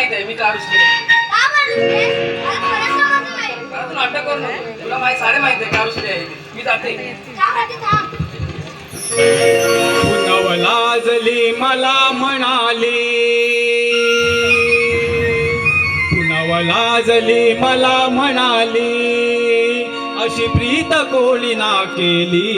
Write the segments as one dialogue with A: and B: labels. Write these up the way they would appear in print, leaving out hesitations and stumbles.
A: माहिती आहे मी का रुसले.
B: का बरं रुसलेस? मला खरंच समजलं नाही.
A: मला तू नाटक करू नको. तुला माझी सारे माहिती आहे का रुसले आहे. मी जाते.
B: थांब राहते, थांब.
C: पुनव लाजली मला म्हणाली, पुनव लाजली मला म्हणाली, अशी प्रीत कोणी ना केली.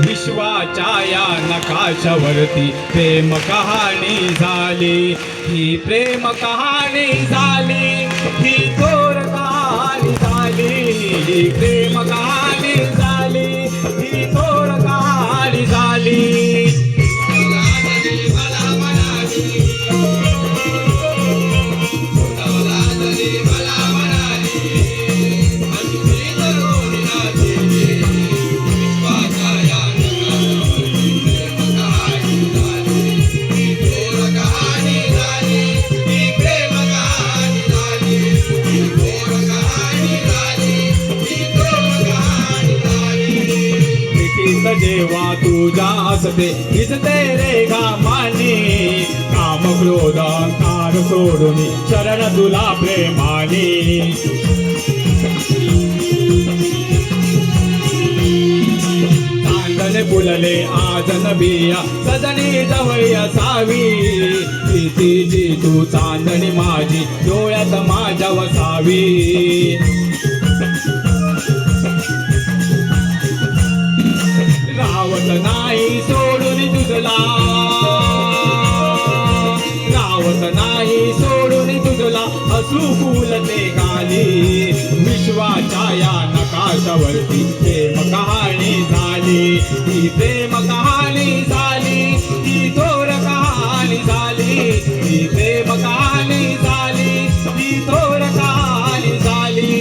C: विश्वाच्या या नकाशावरती प्रेम कहाणी झाली, ही प्रेम कहाणी झाली, ही थोर कहाणी झाली, ही प्रेम कहाणी झाली, ही थोर कहाणी झाली. जेव्हा तुझा असते भिजते रे घामाने, काम क्रोध अहंकार सोडून शरण तुला प्रेमाने. चांदणे फुलले आज नबिया सजनी जवळ असावी, प्रीतीची तू चांदणी माझी डोळ्यात माझ्या वसावी. रावत नाही सोडून तुझला, रावत नाही सोडून तुझला, हसू फुलते गाली. विश्वाच्या या नकाशावरती प्रेम कहाणी झाली, ही प्रेम कहाणी झाली, ही थोर कहाणी झाली, ही प्रेम कहाणी झाली, ही थोर कहाणी झाली.